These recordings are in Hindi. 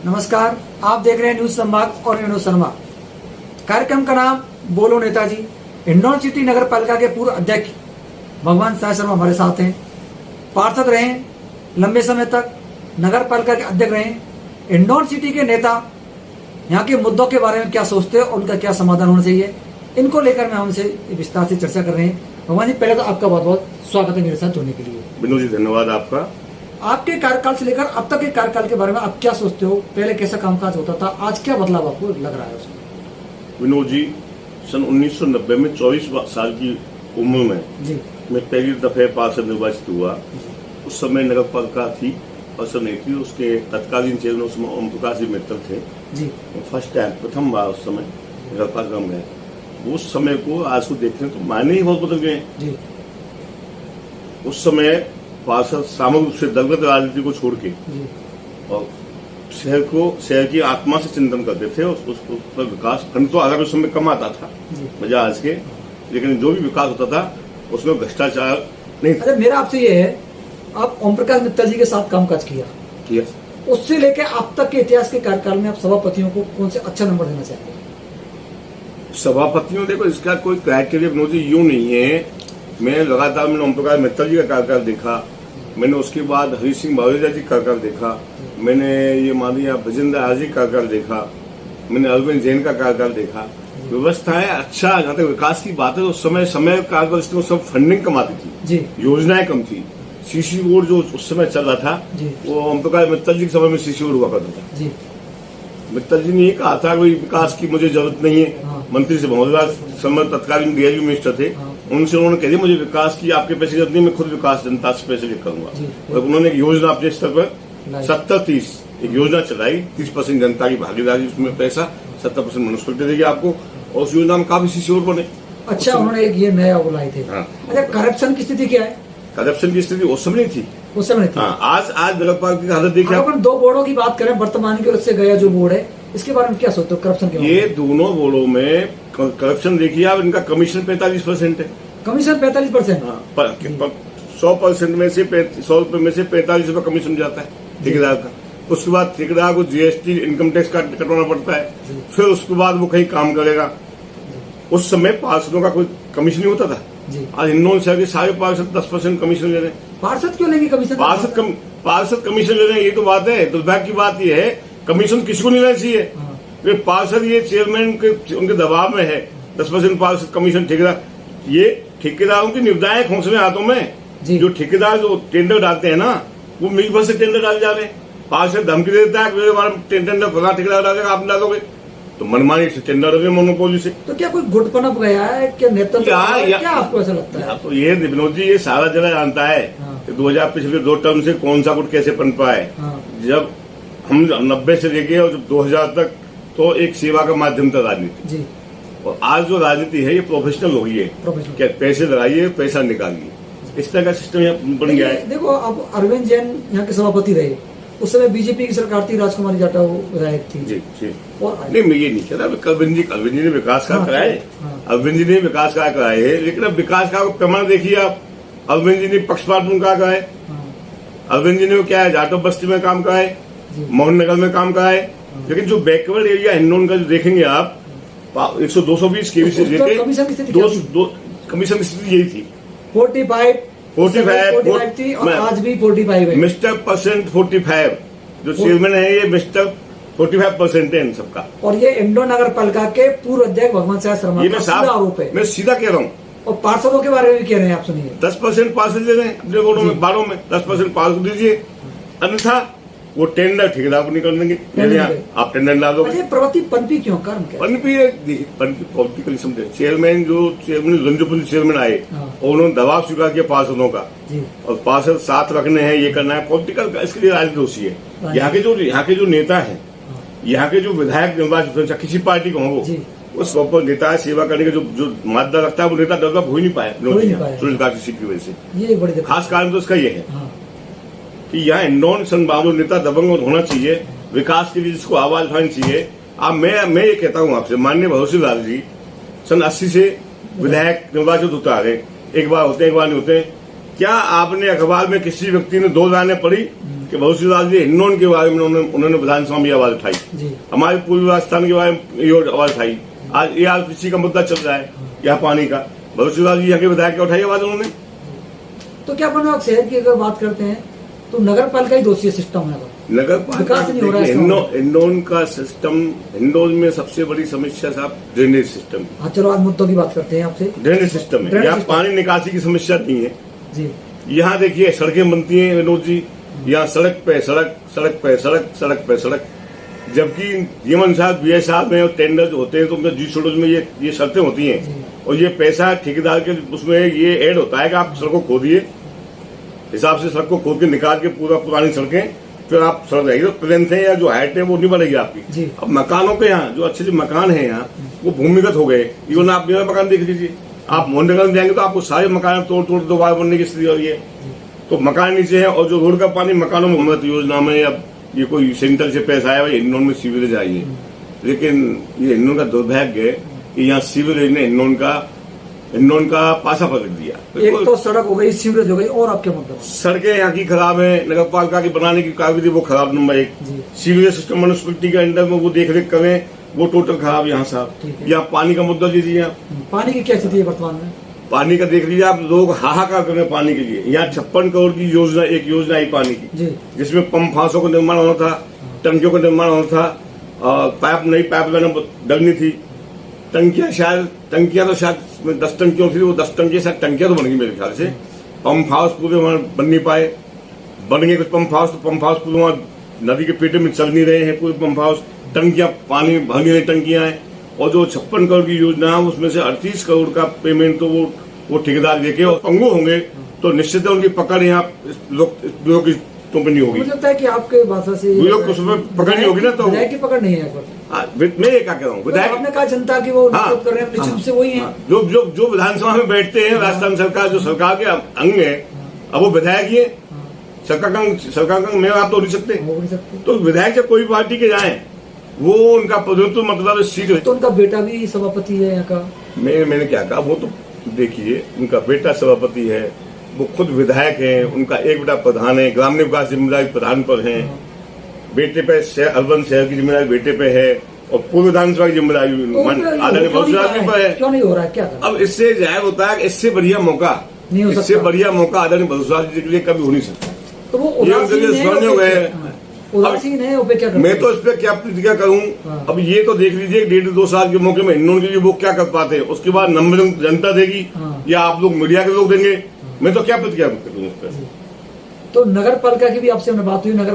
नमस्कार, आप देख रहे हैं न्यूज संवाद और विनोद शर्मा। कार्यक्रम का नाम बोलो नेताजी। हिंडौन सिटी नगर पालिका के पूर्व अध्यक्ष भगवान साय शर्मा हमारे साथ हैं। पार्षद रहे लंबे समय तक, नगर पालिका के अध्यक्ष रहे। हिंडौन सिटी के नेता यहाँ के मुद्दों के बारे में क्या सोचते हैं और उनका क्या समाधान होना चाहिए, इनको लेकर मैं हमसे विस्तार से चर्चा कर रहे हैं। भगवान जी, पहले तो आपका बहुत बहुत स्वागत है मेरे साथ जुड़ने के लिए। विनोद जी, धन्यवाद आपका। आपके कार्यकाल से लेकर अब तक के कार्यकाल के बारे में आप क्या सोचते हो? पहले कैसा कामकाज होता था, आज क्या बदलाव आपको लग रहा है उसमें? विनोद जी, सन 1990 में 24 साल की उम्र में जी मैं पहली दफे पार्षद निर्वाचित हुआ। उस समय नगर पालिका थी, पर्षद नहीं थी। उसके तत्कालीन चेयरमैन उस समय ओम प्रकाश जी मित्तल थे जी। फर्स्ट टाइम, प्रथम बार उस समय नगर पालिका में गए। उस समय को आज को देखते हैं तो मायने ही बहुत बदल गए जी। उस समय पार्षद सामूहिक रूप से दलगत राजनीति को छोड़ के जी और शहर की आत्मा से चिंतन करते थे। उस पर विकास फंड तो अगर उस समय कम आता था बजाय आज के, लेकिन जो भी विकास होता था उसमें भ्रष्टाचार नहीं था। अरे मेरा आपसे ये है, आप ओम प्रकाश मित्तल जी के साथ कामकाज किया, उससे लेकर अब तक के इतिहास के कार्यकाल में आप सभापतियों को कौन से अच्छा नंबर देना चाहते हैं? सभापतियों, देखो इसका कोई क्राइटेरिया विनोद जी यूं नहीं है। मैं लगातार मैंने ओम प्रकाश मित्तल जी का कार्यकाल देखा, मैंने उसके बाद हरी सिंह बावरिया जी का कार्यकाल देखा, मैंने ये मानिए भजेंद्र आर जी का कार्यकाल देखा, मैंने अरविंद जैन का कार्यकाल देखा। व्यवस्थाएं अच्छा, जहाँ तक विकास की बात है तो समय कार्यकाल सब फंडिंग कम आती थी, योजनाएं कम थी। सीसी रोड जो उस समय चल रहा था वो ओम प्रकाश मित्तल जी के समय में सीसी रोड हुआ करता था। मित्तल जी ने ये कहा था कोई विकास की मुझे जरूरत नहीं है। मंत्री से महोदय समय तत्कालीन गृह मिनिस्टर थे, उनसे उन्होंने कह दिया मुझे विकास की आपके पैसे की जरूरत नहीं, मैं खुद विकास जनता से पैसे लेकर करूंगा। और उन्होंने एक योजना अपने स्तर पर 70-30 एक योजना चलाई, 30% जनता की भागीदारी, उसमें पैसा 70% म्युनिसिपलिटी देगी आपको, और उस योजना में काफी सीसी रोड बने। अच्छा, उन्होंने एक ये नया बुलाए थे। अच्छा, करप्शन की स्थिति क्या है? करप्शन की स्थिति उस समय नहीं थी, उस समय थी। आज नगर पालिका की हालत देखिए। अपन दो बोर्डों की बात करें, वर्तमान की और उससे गया जो बोर्ड है, इसके बारे में क्या सोचते हो करप्शन के? ये दोनों बोर्डों में करप्शन देखिए आप, इनका कमीशन 45% है। कमीशन 45%? 100% में से 100 रुपए में से 45 रुपए कमीशन जाता है ठेकेदार का। उसके बाद ठेकेदार को जीएसटी इनकम टैक्स कटवाना पड़ता है, फिर उसके बाद वो कहीं काम करेगा। उस समय पार्षदों का कोई कमीशन नहीं होता था। आज हिंडौन शहर के सारे पार्षद 10% कमीशन ले रहे हैं। पार्षद क्यों लेंगे कमीशन? पार्षद कमीशन ले रहे हैं, ये तो बात है। दुर्भाग्य की बात ये है, कमीशन किसी को नहीं लेना चाहिए। पार्षद ये चेयरमैन के उनके दबाव में है, 10% पार्षद कमीशन ठेकेदार। ये ठेकेदारों की निविदाएं खोसने हाथों में। जो ठेकेदार जो टेंडर डालते हैं ना, वो मिल भर से टेंडर डाल जा रहे हैं। पार्षद धमकी देता है टेंडर फला ठेकेदार डालेगा, आप डालोगे तो मनमानी से टेंडर हो, मोनोपोली से। तो क्या कोई गुट पनप गया है क्या नेतृत्व? क्या आपको ऐसा लगता है? तो ये विनोद जी, ये सारा जिला जानता है कि 2000 पिछले 2 टर्म से कौन सा गुट कैसे पनपा है। जब हम 90 से लेके और 2000 तक तो एक सेवा का माध्यम था राजनीति, और आज जो राजनीति है ये प्रोफेशनल हो गई है। क्या पैसे लगाइए, पैसा निकालिए, इस तरह का सिस्टम यहाँ बन गया है। देखो, अब अरविंद जैन यहाँ के सभापति रहे, उस समय बीजेपी की सरकार थी, राजकुमारी जाटा वो विधायक थी। जी। और नहीं, मैं ये नहीं कह रहा अरविंद जी ने विकास कार्य कराए, अरविंद जी ने विकास कार्य कराए है, लेकिन अब विकास का प्रमाण देखिए आप। अरविंद जी ने पक्षपात में कहा है, अरविंद जी ने क्या है, जाटव बस्ती में काम कराए, मोहन नगर में काम कराए, लेकिन जो बैकवर्ड एरिया हिंडौन का जो देखेंगे आप, 100-220 केवी से लेके कमीशन की स्थिति यही थी। 45 थी और आज भी 45 है। मिस्टर परसेंट 45 जो चेयरमैन है, ये मिस्टर 45% है इन सबका। और ये हिंडौन नगर पालिका के पूर्व अध्यक्ष भगवान साय शर्मा का सीधा आरोप है। मैं सीधा कह रहा हूँ। और पार्षदों के बारे में भी कह रहे हैं, आप सुनिए। 10% पार्षद ले रहे हैं अपने बोर्डों में, 12 में 10% पार्षद दीजिए, अन्यथा वो टेंडर ठेकेदार को नहीं कर देंगे। आप टेंडर ला दो। प्रवृत्ति पनपी क्यों? कारण क्या? पनपी पॉलिटिकल समझे। चेयरमैन रंजोपुर चेयरमैन आए और उन्होंने दबाव स्वीकार किया पार्षदों का, और पार्षद साथ रखने हैं, ये करना है, पॉलिटिकल इसके लिए राजनीति होती है। यहाँ के जो नेता है, यहाँ के जो विधायक निर्वाचित किसी पार्टी को हो, उस नेता है सेवा करने का जो मादा रखता है, वो नेता डेवलप हो ही नहीं पाया सुनील सीट की वजह से। ये बड़ी खास कारण तो इसका ये है कि यहाँ हिंडौन संभावना नेता दबंग होना चाहिए, विकास के लिए जिसको आवाज उठानी चाहिए। अब मैं ये कहता हूँ आपसे, माननीय भरोसे लाल जी सन 80 से विधायक निर्वाचित होता है, एक बार होते हैं एक बार नहीं होते। क्या आपने अखबार में किसी व्यक्ति ने 2 लाइनें पढ़ी कि बहुत लाल जी हिंडौन के बारे में उन्होंने विधानसभा में आवाज उठाई, जी हमारे पूर्व राजस्थान के बारे में ये आवाज उठाई। आज ये आरपीसी का मुद्दा चल रहा है यहाँ पानी का, बहुत लाल जी यहाँ के विधायक उठाई आवाज उन्होंने। तो क्या बना, आप शहर की अगर बात करते हैं तो नगर पालिका ही दोषी है सिस्टम है, नगर विकास नहीं हो रहा है इसका मतलब। हिंडौन का सिस्टम, हिंडौन में सबसे बड़ी समस्या साहब ड्रेनेज सिस्टम है। हाँ चलो आज मुद्दों की बात करते हैं आपसे। ड्रेनेज सिस्टम है, ड्रेनेज यहाँ सिस्टम। पानी निकासी की समस्या नहीं है। जी यहाँ देखिए सड़कें बनती हैं विनोद जी, यहाँ सड़क पे सड़क, सड़क पे सड़क, सड़क पे सड़क, जबकि यमन साहब BSR में टेंडर जो होते हैं तो उनमें जी में ये शर्तें होती हैं और ये पैसा ठेकेदार के उसमें ये ऐड होता है कि आप सड़क को खोदिए, हिसाब से सड़क को खोद के निकाल के पूरा पुरानी सड़कें, फिर आप सड़क रहेगी तो प्लेन है या जो हाइट है वो नहीं बढ़ेगी आपकी। अब मकानों के यहाँ जो अच्छे मकान है यहाँ वो भूमिगत हो गए। इवन आप मेरा मकान देख लीजिए, आप मोहननगर में जाएंगे तो आपको सारे मकान तोड़ तोड़ दोबारा बनने की स्थिति हो रही है। तो मकान नीचे है और जो रोड का पानी मकानों में मदद योजना में अब ये कोई सेंटर से पैसा आया भाई हिंडौन में सीवरेज आई है, लेकिन ये हिंडौन का दुर्भाग्य है कि यहाँ सीवरेज ने हिंडौन का पासा पलट दिया। एक तो सड़क हो गई, सीवरेज हो गई, और आपके मतलब सड़कें यहाँ की खराब है, नगर पालिका की बनाने की कागजी वो खराब नंबर 1, सीवरेज सिस्टम म्यूनिसिपैलिटी के अंडर में वो देख रेख करें वो टोटल खराब यहाँ साहब। यहाँ पानी का मुद्दा लीजिए, यहाँ पानी की क्या स्थिति है वर्तमान में? पानी का देख लीजिए आप, लोग हाहाकार कर रहे हैं पानी के लिए। यहाँ 56 करोड़ की योजना, एक योजना आई पानी की, जिसमें पंप हाउसों का निर्माण होना था, टंकियों का निर्माण होना था, नई पाइप लाइन डलनी थी, टंकियां तो शायद 10 टंकियों थी, वो 10 टंकियां शायद टंकियां तो बन गई मेरे ख्याल से। पंप हाउस पूरे वहां बन नहीं पाए, बन गए कुछ पंप हाउस, तो पंप हाउस पूरे वहां नदी के पेटे में चल नहीं रहे हैं पूरे पंप हाउस, टंकियां पानी भर नहीं रही टंकियां हैं। और जो 56 करोड़ की योजना है उसमें से 38 करोड़ का पेमेंट तो वो ठेकेदार देके और पंगु होंगे तो निश्चित है उनकी पकड़ यहाँ लोग की कंपनी होगी। मुझे लगता है कि आपके भाषा से उसमें पकड़ नहीं होगी ना, तो विधायक की पकड़ नहीं है। मैं ये क्या कह रहा हूँ, विधायक आपने कहा जनता की वो कर रहे हैं, निश्चित रूप से वही है जो विधानसभा में बैठते हैं, राजस्थान सरकार जो सरकार के अंग है, अब वो विधायक ही है। सरकार का अंग में आप तो नहीं सकते, तो विधायक जब कोई पार्टी के जाए वो उनका प्रतिनिधित्व मतलब सीट है। तो उनका बेटा भी सभापति है यहाँ का। मैंने क्या कहा, वो तो देखिए उनका बेटा सभापति है, वो खुद विधायक है, उनका एक बेटा प्रधान है, ग्रामीण विकास जिम्मेदारी प्रधान पर है, बेटे पे अर्बन शहर की जिम्मेदारी बेटे पे है और पूर्व विधानसभा की जिम्मेदारी आदरणीय बसुराज पर है। क्यों नहीं हो रहा है, क्या अब इससे जाहिर होता है इससे बढ़िया मौका बसुराज जी के लिए कभी हो नहीं सकता। तो वो उदासीन है, मैं तो इस पे क्या प्रतिक्रिया करूं। अब ये तो देख लीजिए 1.5-2 साल के मौके में हिंडौन के लिए वो क्या कर पाते हैं, उसके बाद नंबर जनता देगी या आप लोग मीडिया के लोग देंगे, मैं तो क्या प्रतिक्रिया करूँ उस पर। तो नगर पालिका की भी आपसे बात हुई, नगर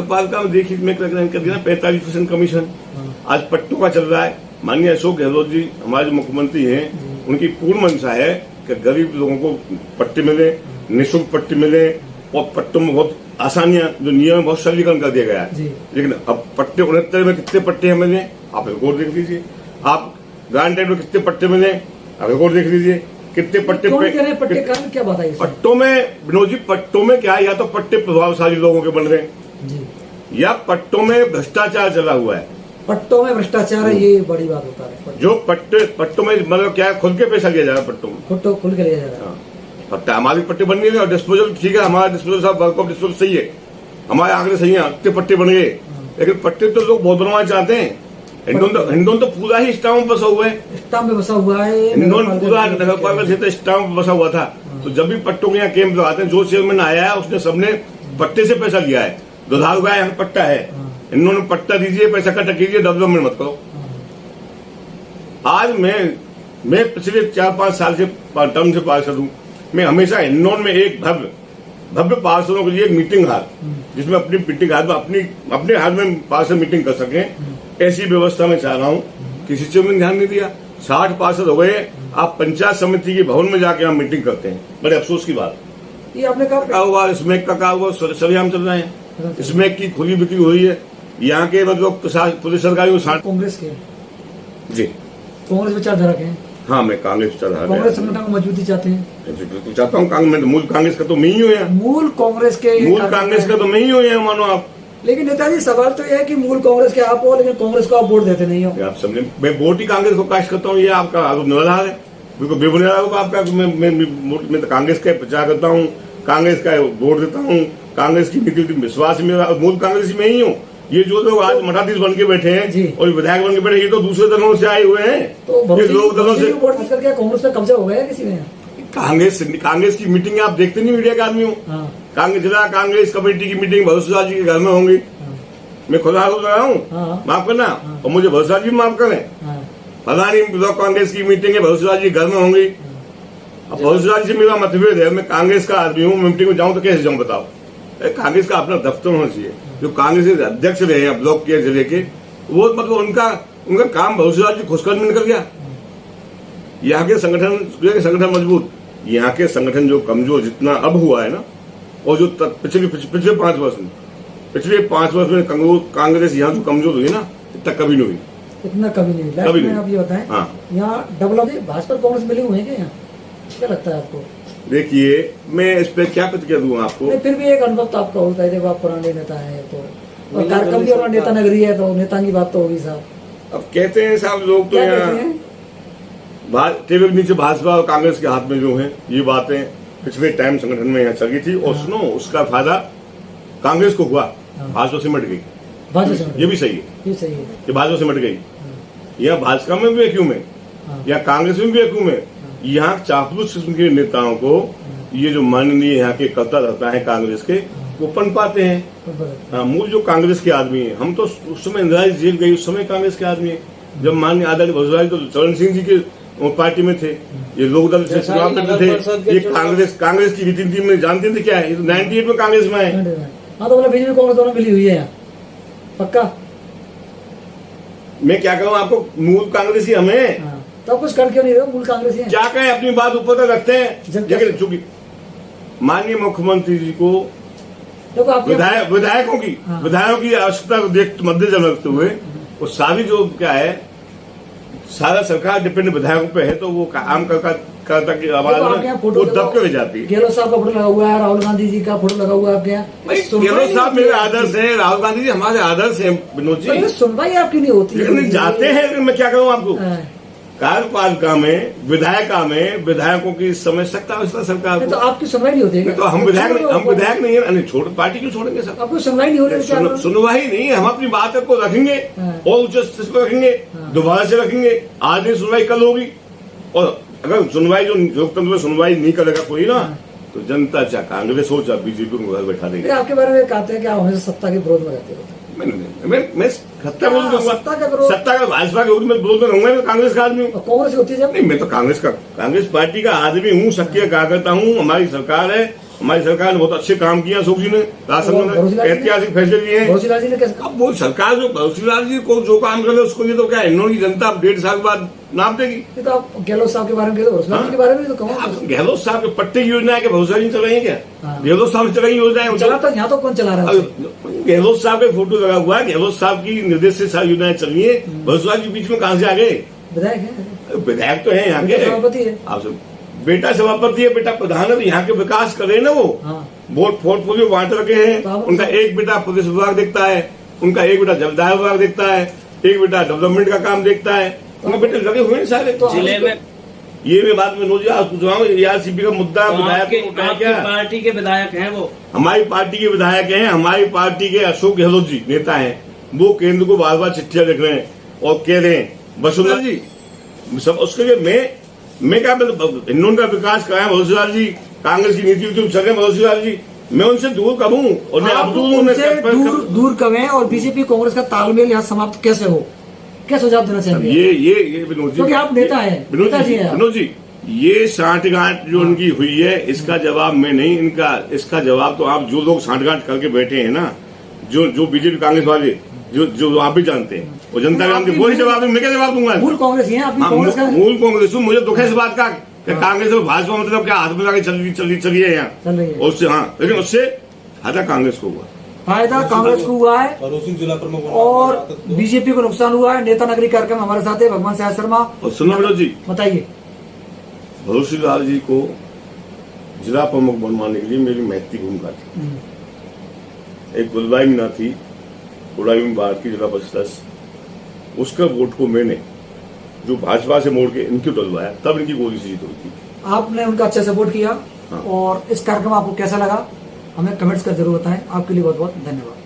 पालिका में देखिए मैं कर दिया 45% कमीशन आज पट्टों का चल रहा है। माननीय अशोक गहलोत जी हमारे जो मुख्यमंत्री हैं, उनकी पूर्ण मंशा है कि गरीब लोगों को पट्टे मिले, निःशुल्क पट्टे मिले और पट्टों में बहुत आसानियां, जो नियम बहुत सरलीकरण कर दिया गया है। लेकिन अब पट्टे 69 में कितने पट्टे हैं मिले, आप रिकॉर्ड देख लीजिए। आप ग्रांटेड में कितने पट्टे मिले, आप रिकॉर्ड देख लीजिए। कितने पट्टे क्या बात है पट्टों में विनोद जी, पट्टों में क्या, या तो पट्टे प्रभावशाली लोगों के बन रहे हैं या पट्टों में भ्रष्टाचार चला हुआ है। पट्टों में भ्रष्टाचार है, ये बड़ी बात होता है। जो पट्टों में मतलब क्या है, खुल के पैसा लिया जा रहा है, पट्टों में खुल के लिया जा रहा है। पट्टा हमारे पट्टे बन गए और डिस्पोजल ठीक है, हमारा डिस्पोजल साहब वर्क ऑफ डिस्पोजल सही है, हमारे आंकड़े सही है, इतने पट्टे बन गए। लेकिन पट्टे तो लोग बहुत बनवाना चाहते हैं। हिंडौन तो पूरा ही स्टाम्प बसा हुआ है, स्टाम्प में बसा हुआ है। हिंडौन पूरा नगर पालिका क्षेत्र स्टाम्प बसा हुआ था। तो जब भी पट्टों के यहाँ कैंप लगाते हैं, जो चेयरमैन आया है उसने सबने पट्टे से पैसा लिया है। दुधार हुआ यहाँ पट्टा है, हिंडौन में पट्टा दीजिए, पैसा इकट्ठा कीजिए, डेवलपमेंट मत करो। आज मैं पिछले 4-5 साल से टर्म से पार्षद हूँ। मैं हमेशा हिंडौन में एक भव्य पार्षदों के लिए मीटिंग हाल, जिसमें अपनी मीटिंग हाल में अपने हाल में पार्षद मीटिंग कर सके, ऐसी व्यवस्था में चाह रहा हूँ। किसी चीज में ध्यान नहीं दिया। 60 पार्षद हो गए, आप पंचायत समिति के भवन में जाके हम मीटिंग करते हैं। बड़े अफसोस की बात। ये आपने कहा हुआ स्मैक का कहा हुआ सरेआम चल रहे हैं, स्मैक की खुली बिक्री हुई है। यहाँ के मतलब पुलिस सरकारी कांग्रेस के जी, कांग्रेस विचारधारा के। हाँ, मैं कांग्रेस विचारधारा, कांग्रेस संगठन को मजबूती चाहते हैं। बिल्कुल चाहता हूँ। मैं मूल कांग्रेस का तो मैं ही हूँ यार, मूल कांग्रेस का तो मैं ही हूँ यार, मानो आप। लेकिन नेताजी सवाल तो यह है कि मूल कांग्रेस के आप हो, लेकिन कांग्रेस को आप वोट देते नहीं हो। आप समझे, मैं वोट ही कांग्रेस को कास्ट करता हूँ, ये आपका आरोप निराधार है, बिल्कुल बेबुनियाद आरोप आपका। मैं तो कांग्रेस का प्रचार करता हूँ, कांग्रेस का वोट देता हूँ कांग्रेस की नीति में विश्वास मेरा, मूल कांग्रेसी में ही हूँ। ये जो लोग आज मठाधीश बन के बैठे जी। हैं और विधायक बन के बैठे हैं, ये तो दूसरे दलों से आए हुए हैं। तो ये लोग दलों से करके कांग्रेस पे कब्जा हो गया किसी में? कांग्रेस की मीटिंग आप देखते नहीं मीडिया के आदमी हो। हाँ। जिला कांग्रेस कमेटी की मीटिंग भरोसेलाल जी के घर में होंगी। मैं खुद आरोप लगा हूँ, हाँ। माफ करना, और मुझे भरोसेलाल जी माफ करें। हाँ। फलानी ब्लॉक कांग्रेस की मीटिंग है, भरोसेलाल जी घर में होंगी। अब भरोसेलाल जी से मेरा मतभेद है, मैं कांग्रेस का आदमी हूँ, मीटिंग में जाऊँ तो कैसे जाऊँ बताओ? कांग्रेस का अपना दफ्तर होना चाहिए। जो कांग्रेस के अध्यक्ष रहे हैं ब्लॉक के जिले के, वो मतलब उनका काम भरोसेलाल जी घुसकर में निकल गया। यहाँ के संगठन मजबूत, यहाँ के संगठन जो कमजोर जितना अब हुआ है ना, और जो पिछले 5 वर्ष में, कांग्रेस यहाँ जो कमजोर हुई ना, इतना कभी नहीं हुई। इतना कभी नहीं, कभी नहीं। आप ये बताएं, हाँ। यहाँ डबल भाजपा कांग्रेस मिले हुए हैं क्या यहाँ? क्या लगता है आपको? देखिए, मैं इस पे क्या प्रतिक्रिया दूंगा आपको? नहीं, फिर भी एक अनुभव तो आपका होता है, देखो आप पुराने नेता है तो, और कार्यक्रम भी अपना नेता नगरी है तो नेता की बात तो होगी साहब। अब कहते हैं साहब लोग तो क्या यहाँ कहते हैं? टेबल के नीचे भाजपा और कांग्रेस के हाथ में जो है ये बातें पिछले टाइम संगठन में यहाँ चली थी, और सुनो उसका फायदा कांग्रेस को हुआ, भाजपा सिमट गई। ये भी सही है, ये सही है। कि भाजपा सिमट गई। यहाँ भाजपा में भी वैक्यूम है, या कांग्रेस में भी वैक्यूम है। यहाँ चापलूस किस्म के नेताओं को ये जो माननीय यहाँ के करता रहता है कांग्रेस के, वो पन पाते हैं। हाँ, मूल जो कांग्रेस के आदमी है, हम तो उस समय इंदिरा जी जेल गई, उस समय कांग्रेस के आदमी है। जब माननीय आदरणीय भरोसेलाल तो चरण सिंह जी के पार्टी में थे, ये लोकदल से चुनाव करते थे। ये कांग्रेस की रीति नीति में जानते थे क्या है? ये तो 98 में कांग्रेस में आए। हाँ, तो बोला बीजेपी कांग्रेस दोनों मिली हुई है यहाँ, पक्का। मैं क्या कहूँ आपको, मूल कांग्रेसी हमें। हाँ, तो कुछ कर क्यों नहीं रहे? मूल कांग्रेसी हैं। क्या कहें, अपनी बात ऊपर तक रखते हैं। लेकिन चूंकि माननीय मुख्यमंत्री जी को देखो आप विधायकों की आवश्यकता को मद्देनजर रखते हुए, वो सारी जो क्या है, सारा सरकार डिपेंड विधायकों पे है, तो वो आम करता की आवाज में वो दब के जाती है। गहलोत साहब का फोटो लगा हुआ है, राहुल गांधी जी का फोटो लगा हुआ है आपके यहाँ। गहलोत साहब मेरे आदर्श है, राहुल गांधी जी हमारे आदर्श है। विनोद जी, सुनवाई आपकी नहीं होती लेकिन जाते हैं। लेकिन मैं क्या कहूँ आपको, कार्यपालिका में विधायकों की समय सकता सरकार तो आपकी सुनवाई नहीं होती है? तो हम विधायक नहीं है, छोड़ पार्टी क्यों छोड़ेंगे सर? आपको सुनवाई नहीं हो रही? सुनवाई नहीं है, हम अपनी बात को रखेंगे और उच्च स्तर पर रखेंगे, दोबारा से रखेंगे। आज नहीं सुनवाई कल होगी, और अगर सुनवाई जो लोकतंत्र में सुनवाई नहीं करेगा कोई ना, तो जनता चाहे कांग्रेस हो चाहे बीजेपी को घर बैठा देगी। आपके बारे में कहते हैं कि आप हमेशा सत्ता के विरोध में रहते हो। मैं सत्ता का भाजपा के विरोध में विरोध में रहूंगा। मैं कांग्रेस का आदमी हूँ। कांग्रेस होती है जब नहीं, मैं तो कांग्रेस पार्टी का आदमी हूँ, सक्रिय कार्यकर्ता हूँ। हमारी सरकार है, हमारी सरकार ने बहुत अच्छे काम किया। अशोक जी ने ऐतिहासिक फैसले लिए हैं। भरोसेलाल जी ने कैसे? अब वो सरकार जो भरोसेलाल जी को जो काम करे उसको लिए तो क्या इन्होंने की जनता 1.5 साल बाद नाप देगी। तो आप गहलोत साहब के बारे में भरोसेलाल जी के बारे में तो कहो। गहलोत साहब के पट्टे की योजना है कि भरोसेलाल जी चल रही है क्या? गहलोत साहब चल रही योजनाएं चला तो यहाँ तो कौन चला रहा है? गहलोत साहब का फोटो लगा हुआ है, गहलोत साहब की निर्देश से सारी योजनाएं चल रही है। भरोसेलाल जी बीच में कहाँ से आ गए? विधायक तो है यहाँ के, सभापति है। आप बेटा सभापति है, बेटा प्रधान है, तो यहाँ के विकास करे ना वो। वोट पोर्टफोलियो बांट रखे हैं। उनका एक बेटा पुलिस विभाग देखता है, उनका एक बेटा जलदाय विभाग देखता है, एक बेटा डेवलपमेंट का काम देखता है। उनके बेटे लगे हुए हैं सारे जिले में। ये मैं बात में नोजी आप पूछ रहा हूँ, ARCP का मुद्दा विधायक क्या पार्टी के विधायक हैं वो? हमारी पार्टी के विधायक हैं। हमारी पार्टी के अशोक गहलोत जी नेता हैं, वो केंद्र को बार बार चिट्ठियां लिख रहे हैं और कह रहे हैं वसुंधरा जी सब। उसके लिए मैं क्या इन्होंने का विकास कराया भरोसेलाल जी, कांग्रेस की नीति चल रहे भरोसेलाल जी, मैं उनसे दूर करूँ और मैं अब दूर करें, और बीजेपी कांग्रेस का तालमेल यहाँ समाप्त कैसे हो? क्या सुझाव देना चाहिए? ये विनोद जी, क्योंकि आप नेता हैं, विनोद जी, ये सांठगांठ जो उनकी हुई है, इसका जवाब मैं नहीं, इसका जवाब तो आप जो लोग सांठगांठ करके बैठे हैं ना, जो बीजेपी कांग्रेस वाले जो आप भी जानते हैं, वो जनता जानते हैं, वही जवाब मैं क्या जवाब दूंगा? मूल कांग्रेस है, मूल कांग्रेस। मुझे दुख है इस बात का, कांग्रेस और भाजपा मतलब क्या हाथ में चली है यहाँ, उससे हाँ, लेकिन उससे फायदा कांग्रेस को हुआ, फायदा कांग्रेस को हुआ है और बीजेपी को नुकसान हुआ है। नेता नगरी कार्यक्रम हमारे साथ है भगवान साय शर्मा। और सुनो विनोद जी, बताइए। भरोसेलाल जी को जिला प्रमुख बनवाने के लिए मेरी महत्वपूर्ण भूमिका थी। एक गुलबाई मीना थी, उड़ाई में बाहर की जिला परिषद, उसका वोट को मैंने जो भाजपा से मोड़ के इनकी डलवाया, तब इनकी गोली से जीत हुई थी। आपने उनका अच्छा सपोर्ट किया। हाँ। और इस कार्यक्रम आपको कैसा लगा? हमें कमेंट्स कर जरूर बताएं। आपके लिए बहुत बहुत धन्यवाद।